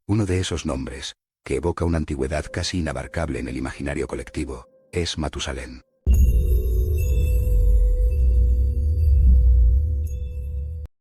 Uno de esos nombres, que evoca una antigüedad casi inabarcable en el imaginario colectivo, es Matusalén.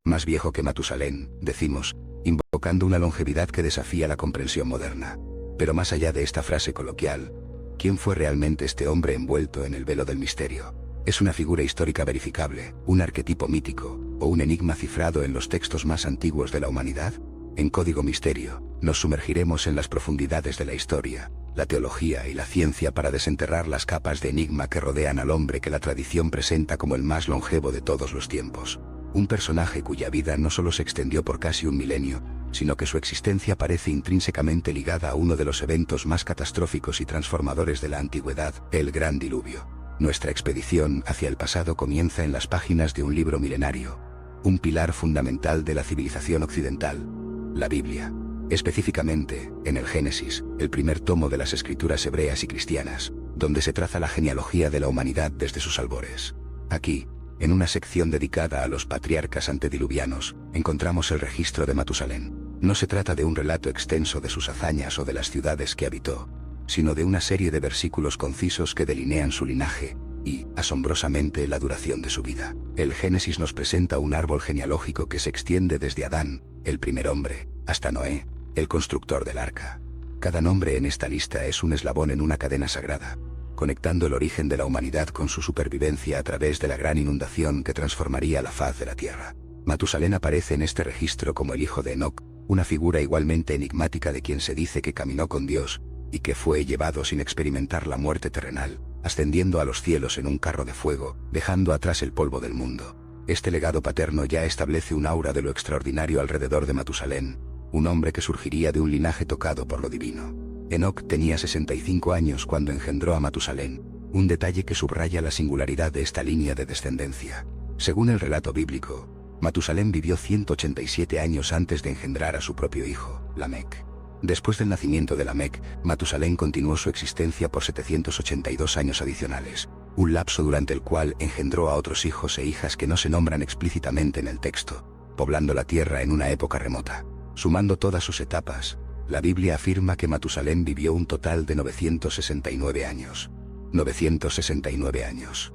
Más viejo que Matusalén, decimos, invocando una longevidad que desafía la comprensión moderna. Pero más allá de esta frase coloquial, ¿quién fue realmente este hombre envuelto en el velo del misterio? ¿Es una figura histórica verificable, un arquetipo mítico, o un enigma cifrado en los textos más antiguos de la humanidad? En Código Misterio, nos sumergiremos en las profundidades de la historia, la teología y la ciencia para desenterrar las capas de enigma que rodean al hombre que la tradición presenta como el más longevo de todos los tiempos. Un personaje cuya vida no solo se extendió por casi un milenio, sino que su existencia parece intrínsecamente ligada a uno de los eventos más catastróficos y transformadores de la antigüedad, el Gran Diluvio. Nuestra expedición hacia el pasado comienza en las páginas de un libro milenario, un pilar fundamental de la civilización occidental, la Biblia. Específicamente, en el Génesis, el primer tomo de las escrituras hebreas y cristianas, donde se traza la genealogía de la humanidad desde sus albores. Aquí, en una sección dedicada a los patriarcas antediluvianos, encontramos el registro de Matusalén. No se trata de un relato extenso de sus hazañas o de las ciudades que habitó, sino de una serie de versículos concisos que delinean su linaje y, asombrosamente, la duración de su vida. El Génesis nos presenta un árbol genealógico que se extiende desde Adán, el primer hombre, hasta Noé, el constructor del arca. Cada nombre en esta lista es un eslabón en una cadena sagrada, conectando el origen de la humanidad con su supervivencia a través de la gran inundación que transformaría la faz de la tierra. Matusalén aparece en este registro como el hijo de Enoc, una figura igualmente enigmática de quien se dice que caminó con Dios, y que fue llevado sin experimentar la muerte terrenal, ascendiendo a los cielos en un carro de fuego, dejando atrás el polvo del mundo. Este legado paterno ya establece un aura de lo extraordinario alrededor de Matusalén, un hombre que surgiría de un linaje tocado por lo divino. Enoc tenía 65 años cuando engendró a Matusalén, un detalle que subraya la singularidad de esta línea de descendencia. Según el relato bíblico, Matusalén vivió 187 años antes de engendrar a su propio hijo, Lamec. Después del nacimiento de Lamec, Matusalén continuó su existencia por 782 años adicionales, un lapso durante el cual engendró a otros hijos e hijas que no se nombran explícitamente en el texto, poblando la tierra en una época remota. Sumando todas sus etapas, la Biblia afirma que Matusalén vivió un total de 969 años. 969 años.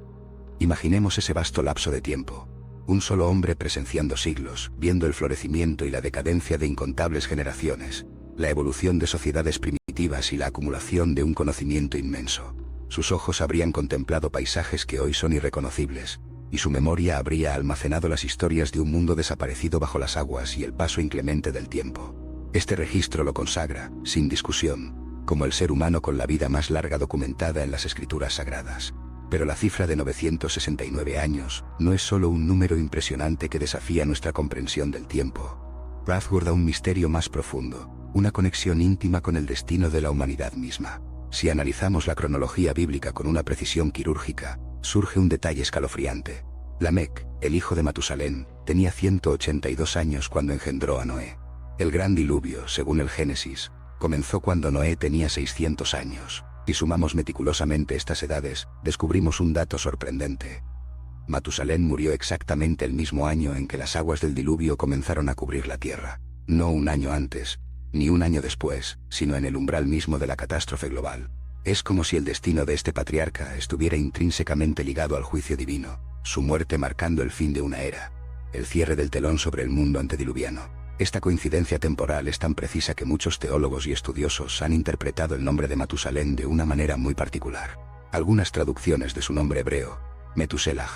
Imaginemos ese vasto lapso de tiempo. Un solo hombre presenciando siglos, viendo el florecimiento y la decadencia de incontables generaciones, la evolución de sociedades primitivas y la acumulación de un conocimiento inmenso. Sus ojos habrían contemplado paisajes que hoy son irreconocibles, y su memoria habría almacenado las historias de un mundo desaparecido bajo las aguas y el paso inclemente del tiempo. Este registro lo consagra, sin discusión, como el ser humano con la vida más larga documentada en las escrituras sagradas. Pero la cifra de 969 años no es solo un número impresionante que desafía nuestra comprensión del tiempo. Rasguarda un misterio más profundo, una conexión íntima con el destino de la humanidad misma. Si analizamos la cronología bíblica con una precisión quirúrgica, surge un detalle escalofriante. Lamec, el hijo de Matusalén, tenía 182 años cuando engendró a Noé. El gran diluvio, según el Génesis, comenzó cuando Noé tenía 600 años. Si sumamos meticulosamente estas edades, descubrimos un dato sorprendente. Matusalén murió exactamente el mismo año en que las aguas del diluvio comenzaron a cubrir la tierra. No un año antes, ni un año después, sino en el umbral mismo de la catástrofe global. Es como si el destino de este patriarca estuviera intrínsecamente ligado al juicio divino, su muerte marcando el fin de una era, el cierre del telón sobre el mundo antediluviano. Esta coincidencia temporal es tan precisa que muchos teólogos y estudiosos han interpretado el nombre de Matusalén de una manera muy particular. Algunas traducciones de su nombre hebreo, Metuselah,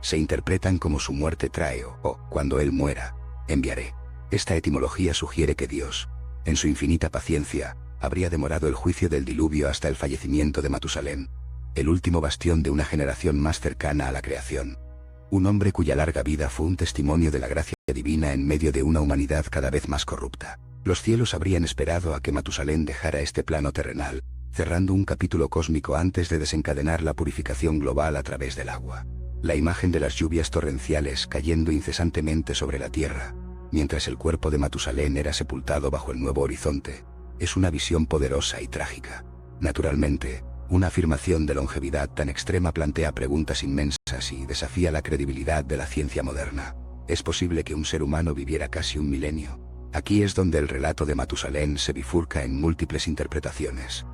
se interpretan como su muerte trae o cuando él muera, enviaré. Esta etimología sugiere que Dios, en su infinita paciencia, habría demorado el juicio del diluvio hasta el fallecimiento de Matusalén, el último bastión de una generación más cercana a la creación. Un hombre cuya larga vida fue un testimonio de la gracia divina en medio de una humanidad cada vez más corrupta. Los cielos habrían esperado a que Matusalén dejara este plano terrenal, cerrando un capítulo cósmico antes de desencadenar la purificación global a través del agua. La imagen de las lluvias torrenciales cayendo incesantemente sobre la tierra, mientras el cuerpo de Matusalén era sepultado bajo el nuevo horizonte, es una visión poderosa y trágica. Naturalmente, una afirmación de longevidad tan extrema plantea preguntas inmensas y desafía la credibilidad de la ciencia moderna. ¿Es posible que un ser humano viviera casi un milenio? Aquí es donde el relato de Matusalén se bifurca en múltiples interpretaciones,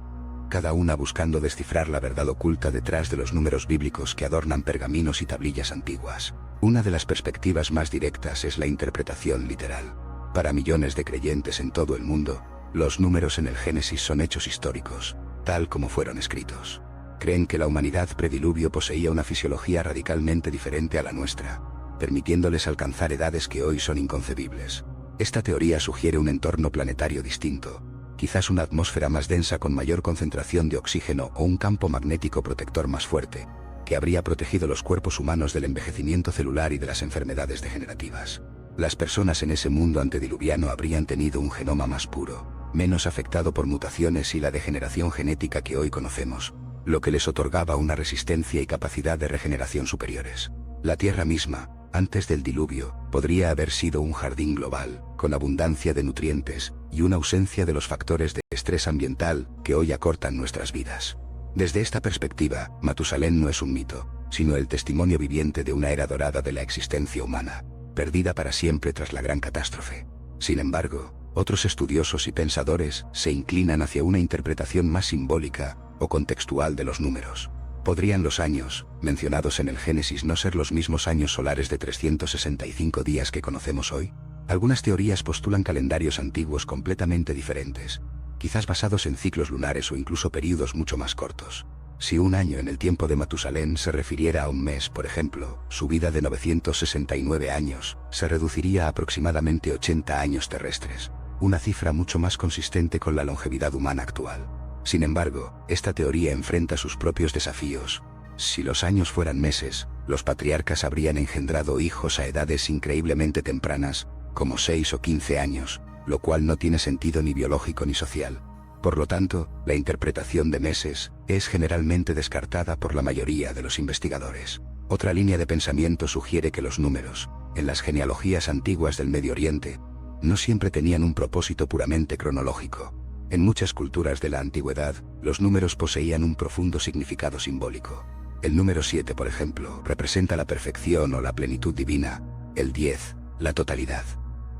cada una buscando descifrar la verdad oculta detrás de los números bíblicos que adornan pergaminos y tablillas antiguas. Una de las perspectivas más directas es la interpretación literal. Para millones de creyentes en todo el mundo, los números en el Génesis son hechos históricos, tal como fueron escritos. Creen que la humanidad prediluvio poseía una fisiología radicalmente diferente a la nuestra, permitiéndoles alcanzar edades que hoy son inconcebibles. Esta teoría sugiere un entorno planetario distinto, quizás una atmósfera más densa con mayor concentración de oxígeno o un campo magnético protector más fuerte, que habría protegido los cuerpos humanos del envejecimiento celular y de las enfermedades degenerativas. Las personas en ese mundo antediluviano habrían tenido un genoma más puro, menos afectado por mutaciones y la degeneración genética que hoy conocemos, lo que les otorgaba una resistencia y capacidad de regeneración superiores. La Tierra misma, antes del diluvio, podría haber sido un jardín global, con abundancia de nutrientes y una ausencia de los factores de estrés ambiental que hoy acortan nuestras vidas. Desde esta perspectiva, Matusalén no es un mito, sino el testimonio viviente de una era dorada de la existencia humana, perdida para siempre tras la gran catástrofe. Sin embargo, otros estudiosos y pensadores se inclinan hacia una interpretación más simbólica o contextual de los números. ¿Podrían los años mencionados en el Génesis no ser los mismos años solares de 365 días que conocemos hoy? Algunas teorías postulan calendarios antiguos completamente diferentes, quizás basados en ciclos lunares o incluso períodos mucho más cortos. Si un año en el tiempo de Matusalén se refiriera a un mes, por ejemplo, su vida de 969 años se reduciría a aproximadamente 80 años terrestres, una cifra mucho más consistente con la longevidad humana actual. Sin embargo, esta teoría enfrenta sus propios desafíos. Si los años fueran meses, los patriarcas habrían engendrado hijos a edades increíblemente tempranas, como 6 o 15 años, lo cual no tiene sentido ni biológico ni social. Por lo tanto, la interpretación de meses es generalmente descartada por la mayoría de los investigadores. Otra línea de pensamiento sugiere que los números, en las genealogías antiguas del Medio Oriente, no siempre tenían un propósito puramente cronológico. En muchas culturas de la antigüedad, los números poseían un profundo significado simbólico. El número 7, por ejemplo, representa la perfección o la plenitud divina, el 10, la totalidad,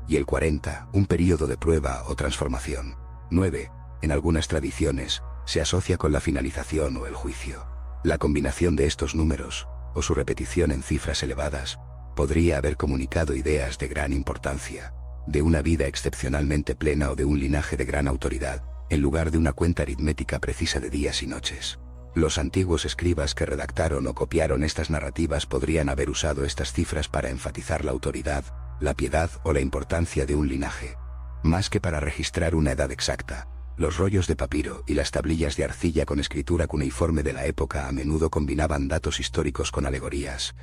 y el 40, un período de prueba o transformación. 9, en algunas tradiciones, se asocia con la finalización o el juicio. La combinación de estos números, o su repetición en cifras elevadas, podría haber comunicado ideas de gran importancia, de una vida excepcionalmente plena o de un linaje de gran autoridad, en lugar de una cuenta aritmética precisa de días y noches. Los antiguos escribas que redactaron o copiaron estas narrativas podrían haber usado estas cifras para enfatizar la autoridad, la piedad o la importancia de un linaje, más que para registrar una edad exacta. Los rollos de papiro y las tablillas de arcilla con escritura cuneiforme de la época a menudo combinaban datos históricos con alegorías,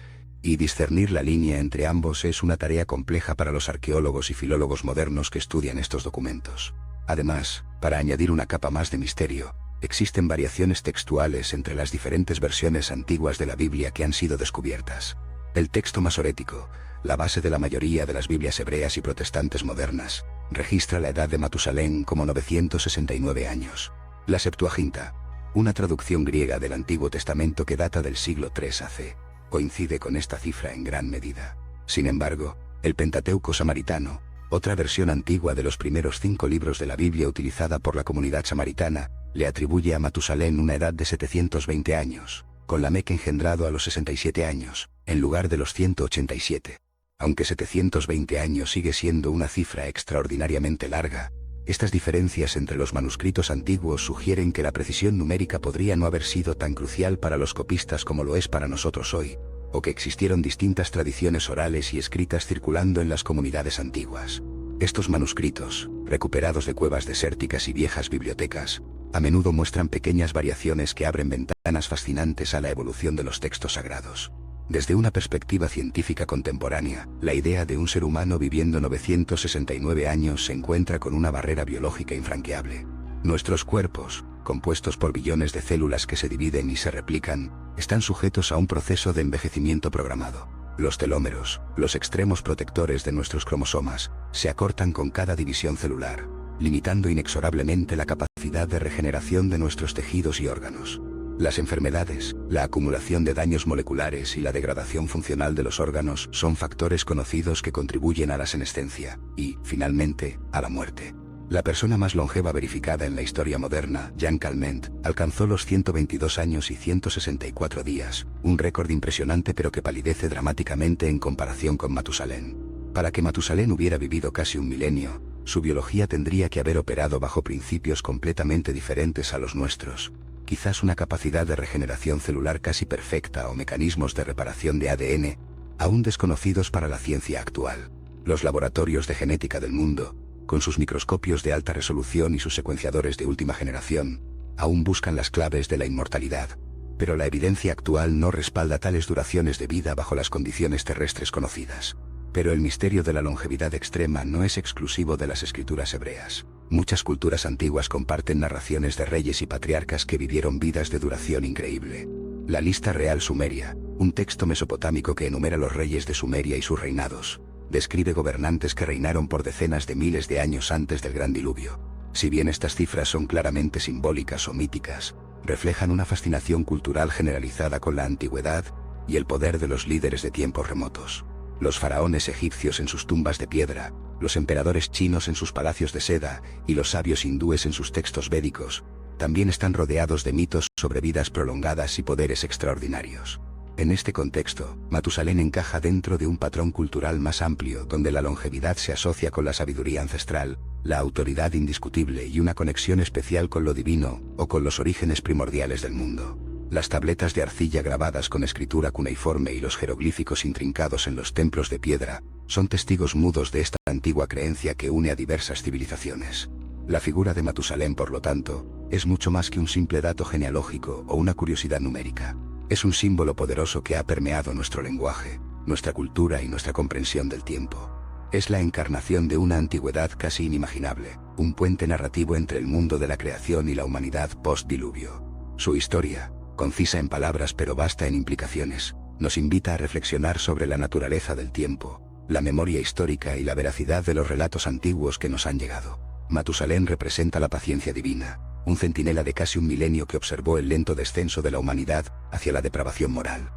y discernir la línea entre ambos es una tarea compleja para los arqueólogos y filólogos modernos que estudian estos documentos. Además, para añadir una capa más de misterio, existen variaciones textuales entre las diferentes versiones antiguas de la Biblia que han sido descubiertas. El texto masorético, la base de la mayoría de las Biblias hebreas y protestantes modernas, registra la edad de Matusalén como 969 años. La Septuaginta, una traducción griega del Antiguo Testamento que data del siglo III a.C., coincide con esta cifra en gran medida. Sin embargo, el Pentateuco samaritano, otra versión antigua de los primeros 5 libros de la Biblia utilizada por la comunidad samaritana, le atribuye a Matusalén una edad de 720 años, con Lamec engendrado a los 67 años, en lugar de los 187. Aunque 720 años sigue siendo una cifra extraordinariamente larga, estas diferencias entre los manuscritos antiguos sugieren que la precisión numérica podría no haber sido tan crucial para los copistas como lo es para nosotros hoy, o que existieron distintas tradiciones orales y escritas circulando en las comunidades antiguas. Estos manuscritos, recuperados de cuevas desérticas y viejas bibliotecas, a menudo muestran pequeñas variaciones que abren ventanas fascinantes a la evolución de los textos sagrados. Desde una perspectiva científica contemporánea, la idea de un ser humano viviendo 969 años se encuentra con una barrera biológica infranqueable. Nuestros cuerpos, compuestos por billones de células que se dividen y se replican, están sujetos a un proceso de envejecimiento programado. Los telómeros, los extremos protectores de nuestros cromosomas, se acortan con cada división celular, limitando inexorablemente la capacidad de regeneración de nuestros tejidos y órganos. Las enfermedades, la acumulación de daños moleculares y la degradación funcional de los órganos son factores conocidos que contribuyen a la senescencia y, finalmente, a la muerte. La persona más longeva verificada en la historia moderna, Jean Calment, alcanzó los 122 años y 164 días, un récord impresionante pero que palidece dramáticamente en comparación con Matusalén. Para que Matusalén hubiera vivido casi un milenio, su biología tendría que haber operado bajo principios completamente diferentes a los nuestros. Quizás una capacidad de regeneración celular casi perfecta o mecanismos de reparación de ADN, aún desconocidos para la ciencia actual. Los laboratorios de genética del mundo, con sus microscopios de alta resolución y sus secuenciadores de última generación, aún buscan las claves de la inmortalidad, pero la evidencia actual no respalda tales duraciones de vida bajo las condiciones terrestres conocidas. Pero el misterio de la longevidad extrema no es exclusivo de las escrituras hebreas. Muchas culturas antiguas comparten narraciones de reyes y patriarcas que vivieron vidas de duración increíble. La Lista Real Sumeria, un texto mesopotámico que enumera los reyes de Sumeria y sus reinados, describe gobernantes que reinaron por decenas de miles de años antes del Gran Diluvio. Si bien estas cifras son claramente simbólicas o míticas, reflejan una fascinación cultural generalizada con la antigüedad y el poder de los líderes de tiempos remotos. Los faraones egipcios en sus tumbas de piedra, los emperadores chinos en sus palacios de seda y los sabios hindúes en sus textos védicos, también están rodeados de mitos sobre vidas prolongadas y poderes extraordinarios. En este contexto, Matusalén encaja dentro de un patrón cultural más amplio donde la longevidad se asocia con la sabiduría ancestral, la autoridad indiscutible y una conexión especial con lo divino o con los orígenes primordiales del mundo. Las tabletas de arcilla grabadas con escritura cuneiforme y los jeroglíficos intrincados en los templos de piedra son testigos mudos de esta antigua creencia que une a diversas civilizaciones. La figura de Matusalén, por lo tanto, es mucho más que un simple dato genealógico o una curiosidad numérica. Es un símbolo poderoso que ha permeado nuestro lenguaje, nuestra cultura y nuestra comprensión del tiempo. Es la encarnación de una antigüedad casi inimaginable, un puente narrativo entre el mundo de la creación y la humanidad post-diluvio. Su historia, concisa en palabras pero vasta en implicaciones, nos invita a reflexionar sobre la naturaleza del tiempo, la memoria histórica y la veracidad de los relatos antiguos que nos han llegado. Matusalén representa la paciencia divina, un centinela de casi un milenio que observó el lento descenso de la humanidad hacia la depravación moral,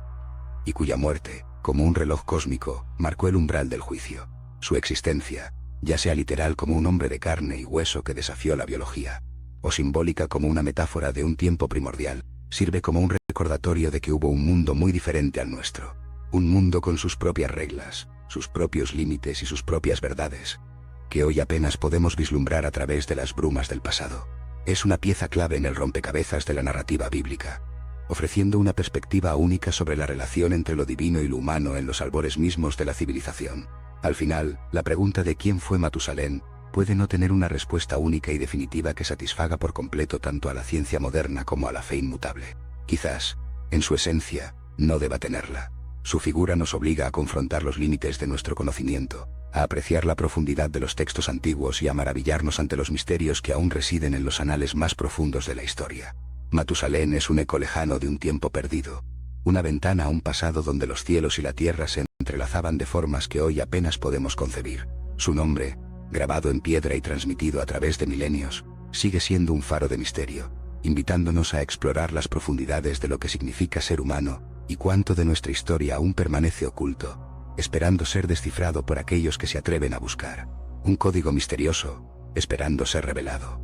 y cuya muerte, como un reloj cósmico, marcó el umbral del juicio. Su existencia, ya sea literal como un hombre de carne y hueso que desafió la biología, o simbólica como una metáfora de un tiempo primordial, sirve como un recordatorio de que hubo un mundo muy diferente al nuestro. Un mundo con sus propias reglas, sus propios límites y sus propias verdades, que hoy apenas podemos vislumbrar a través de las brumas del pasado. Es una pieza clave en el rompecabezas de la narrativa bíblica, ofreciendo una perspectiva única sobre la relación entre lo divino y lo humano en los albores mismos de la civilización. Al final, la pregunta de quién fue Matusalén puede no tener una respuesta única y definitiva que satisfaga por completo tanto a la ciencia moderna como a la fe inmutable. Quizás, en su esencia, no deba tenerla. Su figura nos obliga a confrontar los límites de nuestro conocimiento, a apreciar la profundidad de los textos antiguos y a maravillarnos ante los misterios que aún residen en los anales más profundos de la historia. Matusalén es un eco lejano de un tiempo perdido, una ventana a un pasado donde los cielos y la tierra se entrelazaban de formas que hoy apenas podemos concebir. Su nombre, grabado en piedra y transmitido a través de milenios, sigue siendo un faro de misterio, invitándonos a explorar las profundidades de lo que significa ser humano, y cuánto de nuestra historia aún permanece oculto, esperando ser descifrado por aquellos que se atreven a buscar. Un código misterioso, esperando ser revelado.